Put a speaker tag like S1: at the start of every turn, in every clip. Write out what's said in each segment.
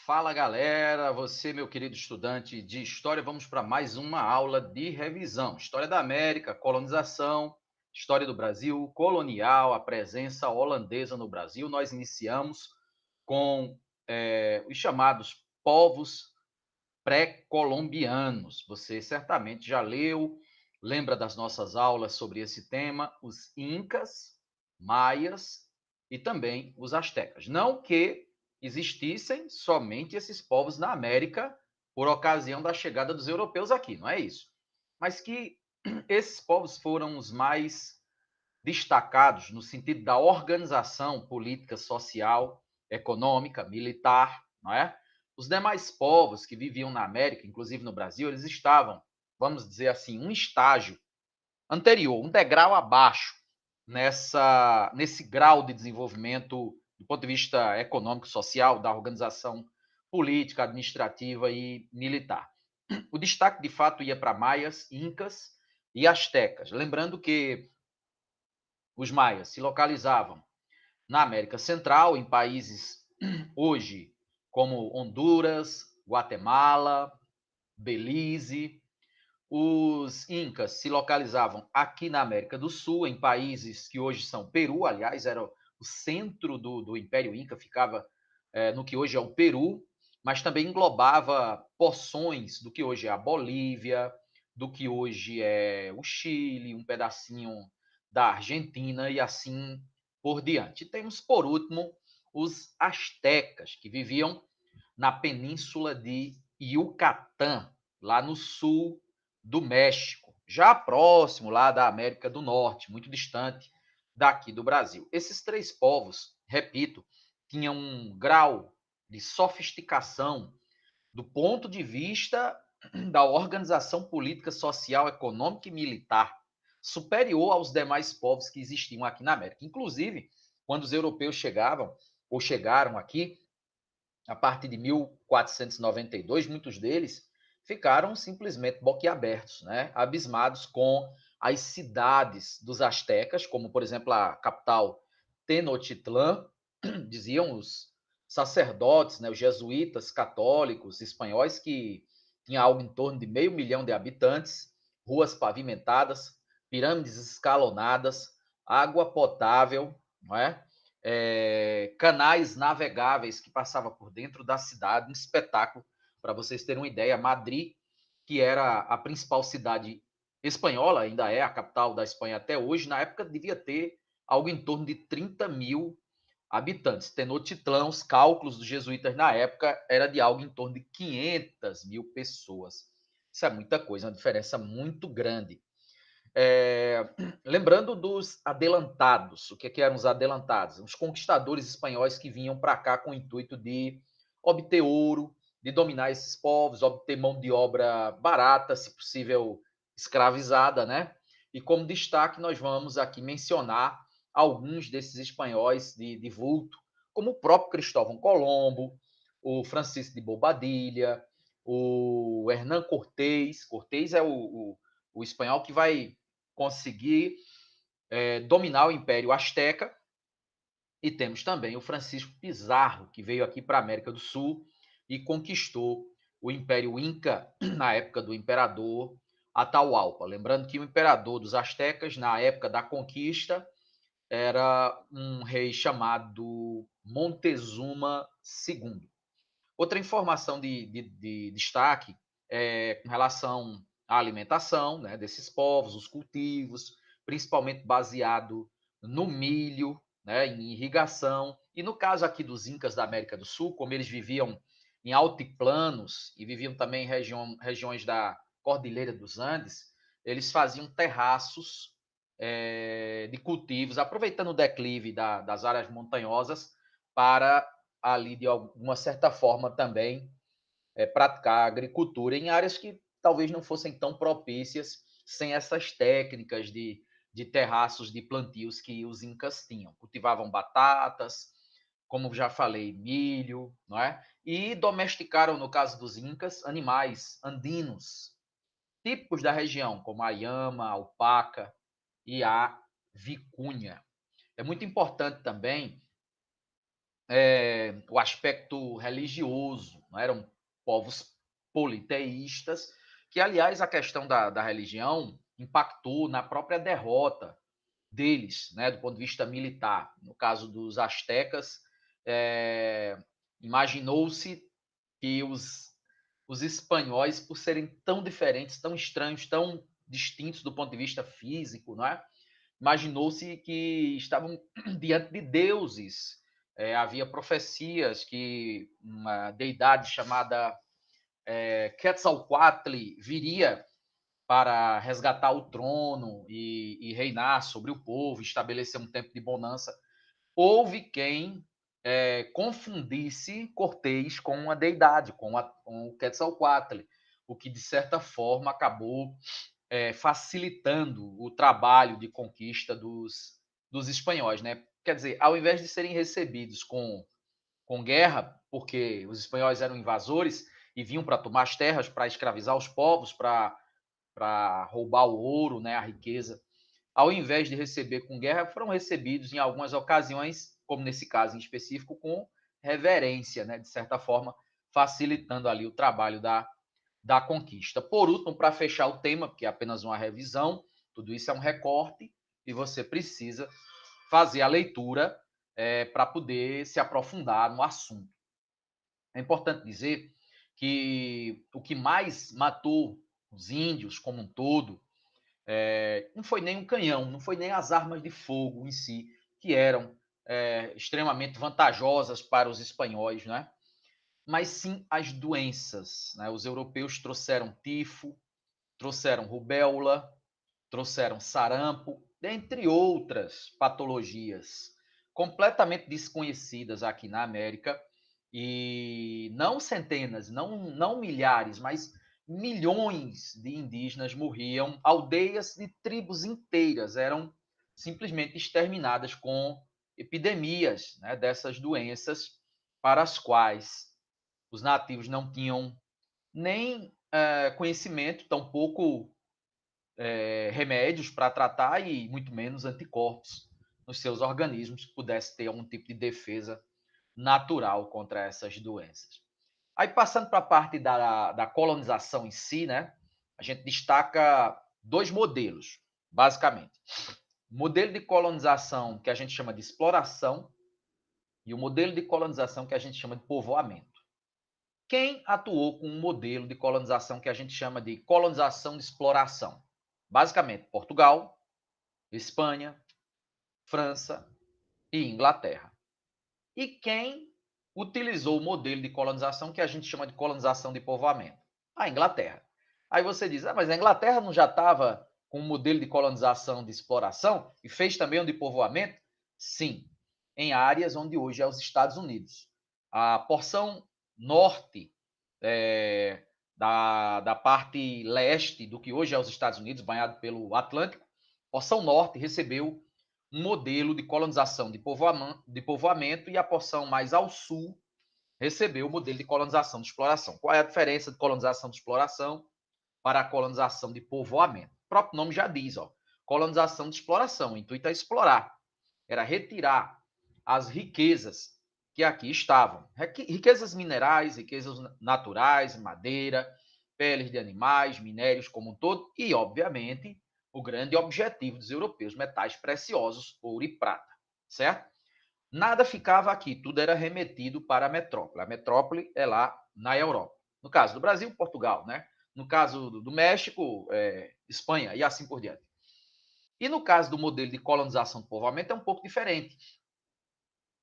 S1: Fala galera, você meu querido estudante de História, vamos para mais uma aula de revisão. História da América, colonização, História do Brasil, colonial, a presença holandesa no Brasil. Nós iniciamos com os chamados povos pré-colombianos. Você certamente já leu, lembra das nossas aulas sobre esse tema, os incas, maias e também os astecas. Não que existissem somente esses povos na América por ocasião da chegada dos europeus aqui, não é isso. Mas que esses povos foram os mais destacados no sentido da organização política, social, econômica, militar, não é? Os demais povos que viviam na América, inclusive no Brasil, eles estavam, vamos dizer assim, um estágio anterior, um degrau abaixo nesse grau de desenvolvimento do ponto de vista econômico, social, da organização política, administrativa e militar. O destaque, de fato, ia para maias, incas e astecas. Lembrando que os maias se localizavam na América Central, em países hoje como Honduras, Guatemala, Belize. Os incas se localizavam aqui na América do Sul, em países que hoje são Peru, aliás, era o centro do Império Inca, ficava no que hoje é o Peru, mas também englobava porções do que hoje é a Bolívia, do que hoje é o Chile, um pedacinho da Argentina e assim por diante. E temos, por último, os astecas, que viviam na península de Yucatán, lá no sul do México, já próximo lá da América do Norte, muito distante daqui do Brasil. Esses três povos, repito, tinham um grau de sofisticação do ponto de vista da organização política, social, econômica e militar superior aos demais povos que existiam aqui na América. Inclusive, quando os europeus chegavam ou chegaram aqui, a partir de 1492, muitos deles ficaram simplesmente boquiabertos, né? Abismados com as cidades dos astecas, como, por exemplo, a capital Tenochtitlan, diziam os sacerdotes, né, os jesuítas católicos espanhóis, que tinha algo em torno de 500 mil de habitantes, ruas pavimentadas, pirâmides escalonadas, água potável, não é? Canais navegáveis que passavam por dentro da cidade, um espetáculo. Para vocês terem uma ideia, Madrid, que era a principal cidade espanhola, ainda é a capital da Espanha até hoje, na época devia ter algo em torno de 30 mil habitantes. Tenochtitlan, os cálculos dos jesuítas na época, era de algo em torno de 500 mil pessoas. Isso é muita coisa, uma diferença muito grande. É, lembrando dos adelantados, o que eram os adelantados? Os conquistadores espanhóis que vinham para cá com o intuito de obter ouro, de dominar esses povos, obter mão de obra barata, se possível escravizada, né? E como destaque, nós vamos aqui mencionar alguns desses espanhóis de vulto, como o próprio Cristóvão Colombo, o Francisco de Bobadilha, o Hernán Cortés. Cortés é o espanhol que vai conseguir dominar o Império Azteca. E temos também o Francisco Pizarro, que veio aqui para a América do Sul e conquistou o Império Inca na época do imperador Atahualpa. Lembrando que o imperador dos astecas, na época da conquista, era um rei chamado Montezuma II. Outra informação de destaque é com relação à alimentação, né, desses povos, os cultivos, principalmente baseado no milho, né, em irrigação. E no caso aqui dos Incas da América do Sul, como eles viviam em altiplanos e viviam também em regiões da Cordilheira dos Andes, eles faziam terraços de cultivos, aproveitando o declive das áreas montanhosas para ali de alguma certa forma também praticar agricultura em áreas que talvez não fossem tão propícias sem essas técnicas de terraços de plantios que os incas tinham. Cultivavam batatas, como já falei, milho, não é? E domesticaram, no caso dos incas, animais andinos, típicos da região, como a lhama, a alpaca e a vicunha. É muito importante também o aspecto religioso, não é? Eram povos politeístas, que, aliás, a questão da religião impactou na própria derrota deles, né, do ponto de vista militar. No caso dos astecas, imaginou-se que os espanhóis, por serem tão diferentes, tão estranhos, tão distintos do ponto de vista físico, não é? Imaginou-se que estavam diante de deuses. Havia profecias que uma deidade chamada Quetzalcoatl viria para resgatar o trono e reinar sobre o povo, estabelecer um tempo de bonança. Houve quem confundisse Cortés com uma deidade, com o Quetzalcoatl, o que, de certa forma, acabou facilitando o trabalho de conquista dos espanhóis. Né? Quer dizer, ao invés de serem recebidos com guerra, porque os espanhóis eram invasores e vinham para tomar as terras, para escravizar os povos, para roubar o ouro, né, a riqueza, ao invés de receber com guerra, foram recebidos em algumas ocasiões, como nesse caso em específico, com reverência, né, de certa forma, facilitando ali o trabalho da conquista. Por último, para fechar o tema, porque é apenas uma revisão, tudo isso é um recorte e você precisa fazer a leitura para poder se aprofundar no assunto. É importante dizer que o que mais matou os índios como um todo não foi nem um canhão, não foi nem as armas de fogo em si, que eram extremamente vantajosas para os espanhóis, né? Mas sim as doenças. Né? Os europeus trouxeram tifo, trouxeram rubéola, trouxeram sarampo, dentre outras patologias completamente desconhecidas aqui na América, e não centenas, não milhares, mas milhões de indígenas morriam, aldeias de tribos inteiras eram simplesmente exterminadas com epidemias, né, dessas doenças para as quais os nativos não tinham nem conhecimento, tampouco remédios para tratar e muito menos anticorpos nos seus organismos que pudesse ter algum tipo de defesa natural contra essas doenças. Aí, passando para a parte da colonização em si, né, a gente destaca dois modelos, basicamente. O modelo de colonização que a gente chama de exploração e o modelo de colonização que a gente chama de povoamento. Quem atuou com um modelo de colonização que a gente chama de colonização de exploração? Basicamente, Portugal, Espanha, França e Inglaterra. E quem utilizou o modelo de colonização que a gente chama de colonização de povoamento? A Inglaterra. Aí você diz, mas a Inglaterra não já estava com um modelo de colonização de exploração e fez também um de povoamento? Sim, em áreas onde hoje é os Estados Unidos. A porção norte da parte leste do que hoje é os Estados Unidos, banhado pelo Atlântico, a porção norte recebeu um modelo de colonização de povoamento e a porção mais ao sul recebeu o modelo de colonização de exploração. Qual é a diferença de colonização de exploração para a colonização de povoamento? O próprio nome já diz, colonização de exploração. O intuito é explorar, era retirar as riquezas que aqui estavam. Riquezas minerais, riquezas naturais, madeira, peles de animais, minérios como um todo e, obviamente, o grande objetivo dos europeus, metais preciosos, ouro e prata, certo? Nada ficava aqui, tudo era remetido para a metrópole. A metrópole é lá na Europa. No caso do Brasil, Portugal, né? No caso do México, Espanha e assim por diante. E no caso do modelo de colonização do povoamento é um pouco diferente.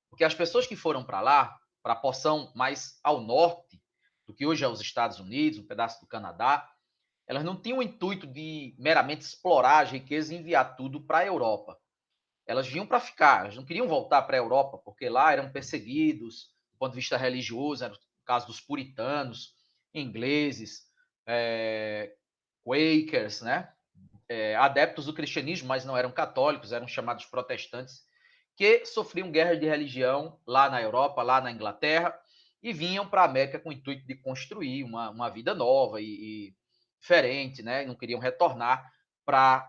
S1: Porque as pessoas que foram para lá, para a porção mais ao norte, do que hoje é os Estados Unidos, um pedaço do Canadá, elas não tinham o intuito de meramente explorar as riquezas e enviar tudo para a Europa. Elas vinham para ficar, elas não queriam voltar para a Europa, porque lá eram perseguidos do ponto de vista religioso, era o caso dos puritanos, ingleses, Quakers, né? Adeptos do cristianismo, mas não eram católicos, eram chamados protestantes, que sofriam guerras de religião lá na Europa, lá na Inglaterra, e vinham para a América com o intuito de construir uma vida nova e diferente, né? E não queriam retornar para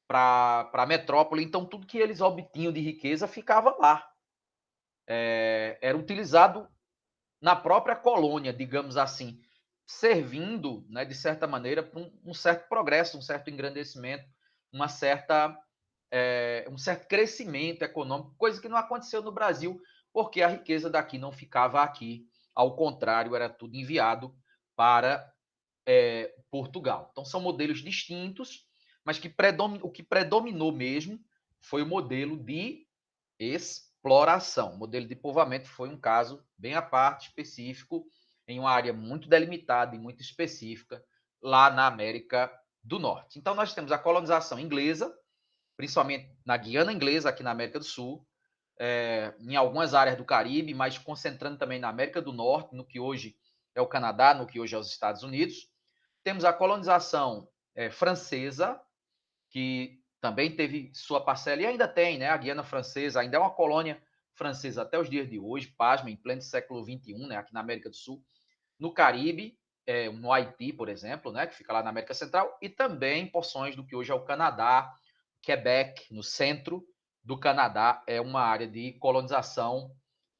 S1: a metrópole. Então, tudo que eles obtinham de riqueza ficava lá. era utilizado na própria colônia, digamos assim, servindo, né, de certa maneira, para um certo progresso, um certo engrandecimento, uma certa, um certo crescimento econômico, coisa que não aconteceu no Brasil, porque a riqueza daqui não ficava aqui, ao contrário, era tudo enviado para Portugal. Então, são modelos distintos, mas o que predominou mesmo foi o modelo de exploração. O modelo de povoamento foi um caso bem à parte, específico, em uma área muito delimitada e muito específica, lá na América do Norte. Então, nós temos a colonização inglesa, principalmente na Guiana Inglesa, aqui na América do Sul, em algumas áreas do Caribe, mas concentrando também na América do Norte, no que hoje é o Canadá, no que hoje é os Estados Unidos. Temos a colonização francesa, que também teve sua parcela, e ainda tem, né? A Guiana Francesa ainda é uma colônia francesa até os dias de hoje, pasma, em pleno século XXI, né? Aqui na América do Sul, no Caribe, no Haiti, por exemplo, né? Que fica lá na América Central, e também porções do que hoje é o Canadá, Quebec, no centro do Canadá, é uma área de colonização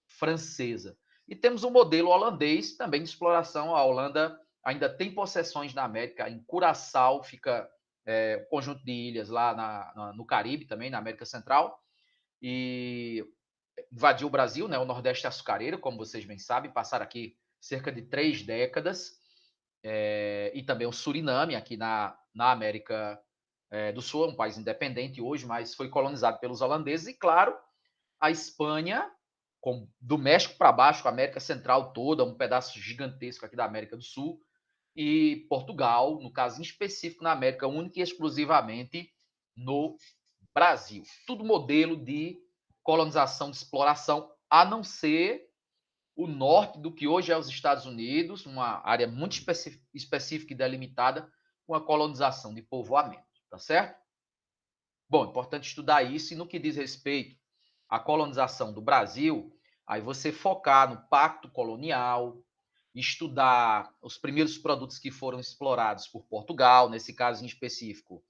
S1: francesa. E temos um modelo holandês também de exploração. A Holanda ainda tem possessões na América, em Curaçao fica um conjunto de ilhas lá no Caribe, também na América Central, e invadiu o Brasil, né, o Nordeste açucareiro, como vocês bem sabem, passaram aqui cerca de 3 décadas, e também o Suriname, aqui na América do Sul, um país independente hoje, mas foi colonizado pelos holandeses, e claro, a Espanha, do México para baixo, a América Central toda, um pedaço gigantesco aqui da América do Sul, e Portugal, no caso em específico na América, única e exclusivamente no Brasil. Tudo modelo de colonização, de exploração, a não ser o norte do que hoje é os Estados Unidos, uma área muito específica e delimitada, com a colonização de povoamento, tá certo? Bom, importante estudar isso, e no que diz respeito à colonização do Brasil, aí você focar no pacto colonial, estudar os primeiros produtos que foram explorados por Portugal, nesse caso em específico,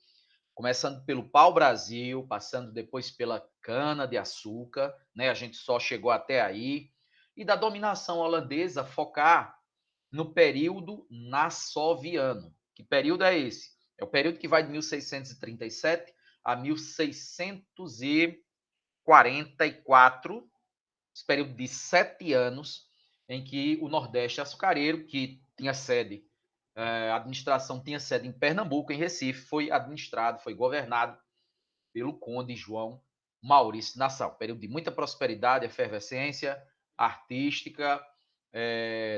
S1: começando pelo pau-brasil, passando depois pela cana-de-açúcar, né? A gente só chegou até aí, e da dominação holandesa focar no período nassoviano. Que período é esse? É o período que vai de 1637 a 1644, esse período de 7 anos, em que o Nordeste açucareiro, que tinha sede, a administração tinha sede em Pernambuco, em Recife, foi administrado, foi governado pelo conde João Maurício Nassau. Período de muita prosperidade, efervescência artística,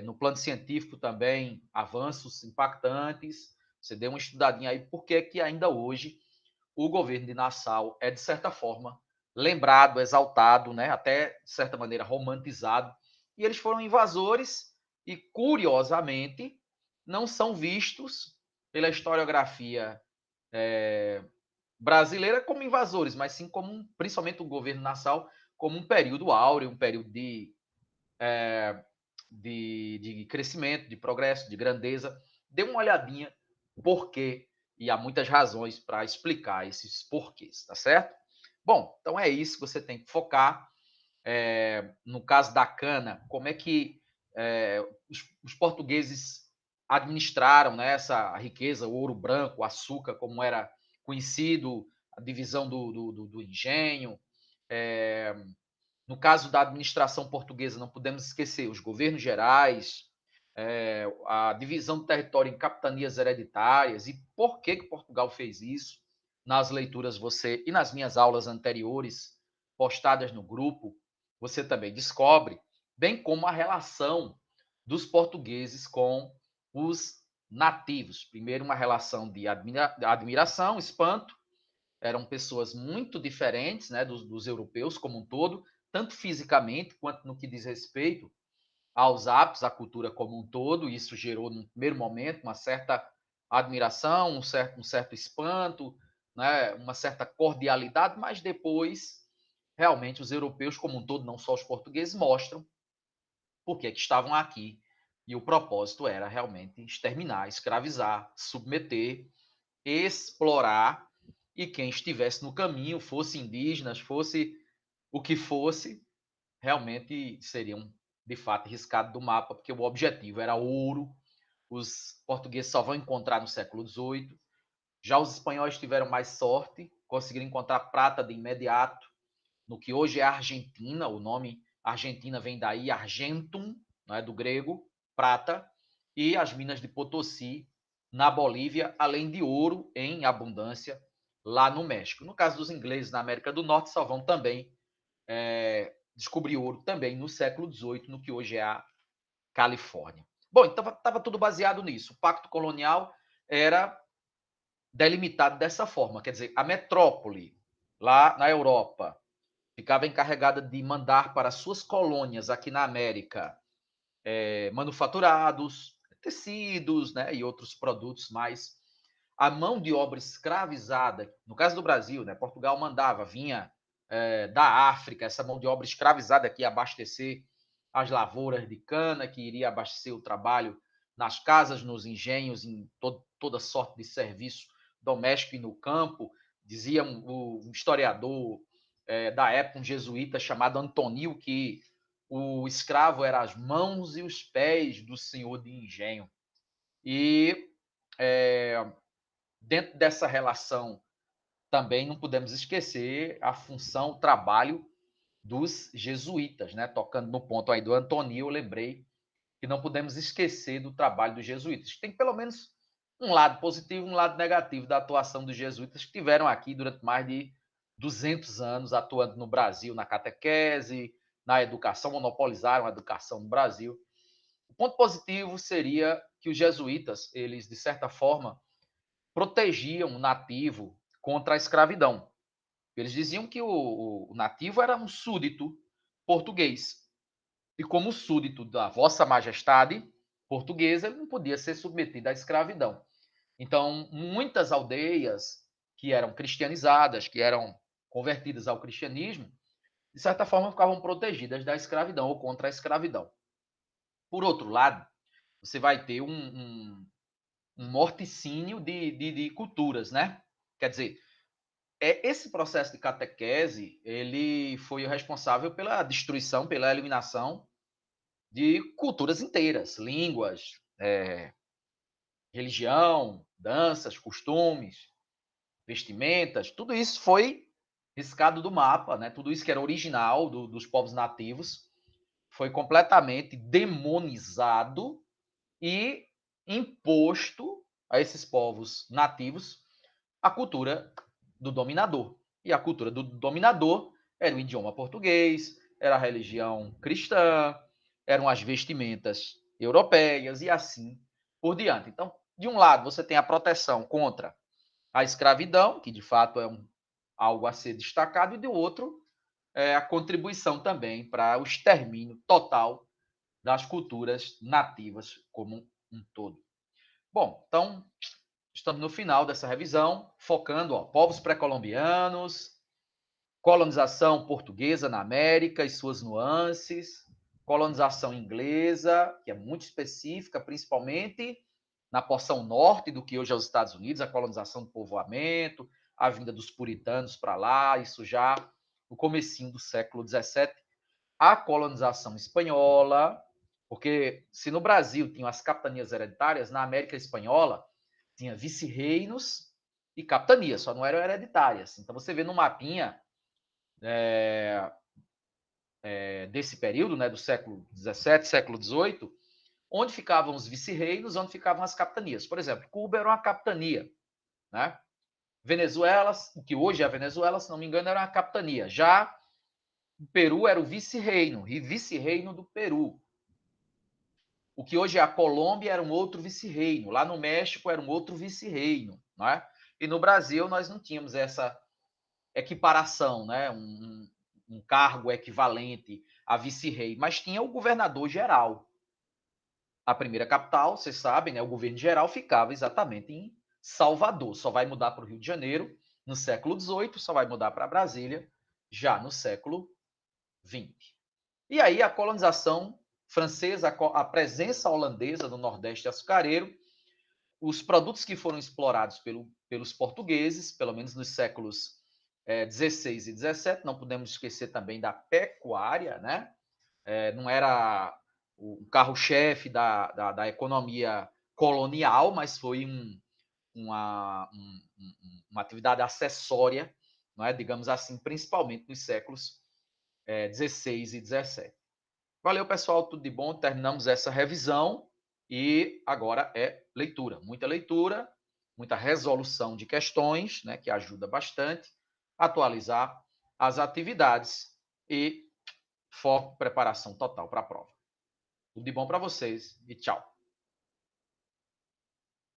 S1: no plano científico também, avanços impactantes. Você deu uma estudadinha aí, porque que ainda hoje o governo de Nassau é, de certa forma, lembrado, exaltado, né? Até, de certa maneira, romantizado. E eles foram invasores e, curiosamente, não são vistos pela historiografia brasileira como invasores, mas sim como, principalmente o governo Nassau, como um período áureo, um período de crescimento, de progresso, de grandeza. Dê uma olhadinha por quê, e há muitas razões para explicar esses porquês, tá certo? Bom, então é isso que você tem que focar. No caso da cana, como é que os portugueses administraram, né, essa riqueza, o ouro branco, o açúcar, como era conhecido, a divisão do engenho. É, no caso da administração portuguesa, não podemos esquecer os governos gerais, a divisão do território em capitanias hereditárias, e por que Portugal fez isso. Nas leituras você e nas minhas aulas anteriores, postadas no grupo, você também descobre, bem como a relação dos portugueses com os nativos. Primeiro, uma relação de admiração, espanto. Eram pessoas muito diferentes, né, dos europeus como um todo, tanto fisicamente quanto no que diz respeito aos hábitos, à cultura como um todo. Isso gerou, no primeiro momento, uma certa admiração, um certo espanto, né, uma certa cordialidade, mas depois, realmente, os europeus como um todo, não só os portugueses, mostram por que estavam aqui. E o propósito era realmente exterminar, escravizar, submeter, explorar, e quem estivesse no caminho, fosse indígenas, fosse o que fosse, realmente seriam, de fato, riscados do mapa, porque o objetivo era ouro. Os portugueses só vão encontrar no século XVIII. Já os espanhóis tiveram mais sorte, conseguiram encontrar prata de imediato, no que hoje é a Argentina. O nome Argentina vem daí, argentum, não é, do grego, prata, e as minas de Potosí, na Bolívia, além de ouro em abundância lá no México. No caso dos ingleses, na América do Norte, só vão também descobrir ouro também no século XVIII, no que hoje é a Califórnia. Bom, então estava tudo baseado nisso. O pacto colonial era delimitado dessa forma, quer dizer, a metrópole lá na Europa ficava encarregada de mandar para suas colônias aqui na América manufaturados, tecidos, né, e outros produtos mais. A mão de obra escravizada, no caso do Brasil, né, Portugal mandava, vinha da África, essa mão de obra escravizada que ia abastecer as lavouras de cana, que iria abastecer o trabalho nas casas, nos engenhos, em toda sorte de serviço doméstico e no campo. Dizia um historiador da época, um jesuíta chamado Antonio, que o escravo era as mãos e os pés do senhor de engenho. E dentro dessa relação também não podemos esquecer a função, o trabalho dos jesuítas, né? Tocando no ponto aí do Antonio, eu lembrei que não podemos esquecer do trabalho dos jesuítas. Tem pelo menos um lado positivo, um lado negativo da atuação dos jesuítas, que tiveram aqui durante mais de 200 anos atuando no Brasil, na catequese, na educação, monopolizaram a educação no Brasil. O ponto positivo seria que os jesuítas, eles, de certa forma, protegiam o nativo contra a escravidão. Eles diziam que o nativo era um súdito português. E como súdito da Vossa Majestade portuguesa, ele não podia ser submetido à escravidão. Então, muitas aldeias que eram cristianizadas, que eram convertidas ao cristianismo, de certa forma ficavam protegidas da escravidão ou contra a escravidão. Por outro lado, você vai ter um morticínio de culturas, né? Quer dizer, esse processo de catequese, ele foi o responsável pela destruição, pela eliminação de culturas inteiras, línguas, religião, danças, costumes, vestimentas, tudo isso foi riscado do mapa, né? Tudo isso que era original dos povos nativos foi completamente demonizado e imposto a esses povos nativos a cultura do dominador. E a cultura do dominador era o idioma português, era a religião cristã, eram as vestimentas europeias e assim por diante. Então, de um lado, você tem a proteção contra a escravidão, que de fato é algo a ser destacado, e do outro, a contribuição também para o extermínio total das culturas nativas como um todo. Bom, então estamos no final dessa revisão, focando povos pré-colombianos, colonização portuguesa na América e suas nuances, colonização inglesa, que é muito específica, principalmente na porção norte do que hoje é os Estados Unidos, a colonização do povoamento, a vinda dos puritanos para lá, isso já no comecinho do século XVII, a colonização espanhola, porque se no Brasil tinham as capitanias hereditárias, na América Espanhola tinha vice-reinos e capitanias, só não eram hereditárias. Então você vê no mapinha desse período, né, do século XVII, século XVIII, onde ficavam os vice-reinos, onde ficavam as capitanias. Por exemplo, Cuba era uma capitania, né? Venezuela, que hoje é a Venezuela, se não me engano, era uma capitania. Já o Peru era o vice-reino, e vice-reino do Peru. O que hoje é a Colômbia era um outro vice-reino. Lá no México era um outro vice-reino, né? E no Brasil nós não tínhamos essa equiparação, né? Um cargo equivalente a vice-rei, mas tinha o governador geral. A primeira capital, vocês sabem, né? O governo geral ficava exatamente em Salvador. Só vai mudar para o Rio de Janeiro no século XVIII, só vai mudar para Brasília já no século XX. E aí a colonização francesa, a presença holandesa no Nordeste açucareiro, os produtos que foram explorados pelos portugueses, pelo menos nos séculos 16 e 17, não podemos esquecer também da pecuária, né? Não era o carro-chefe da economia colonial, mas foi uma atividade acessória, não é? Digamos assim, principalmente nos séculos 16 e 17. Valeu, pessoal, tudo de bom. Terminamos essa revisão e agora é leitura, muita resolução de questões, né, que ajuda bastante, atualizar as atividades e foco, preparação total para a prova. Tudo de bom para vocês e tchau.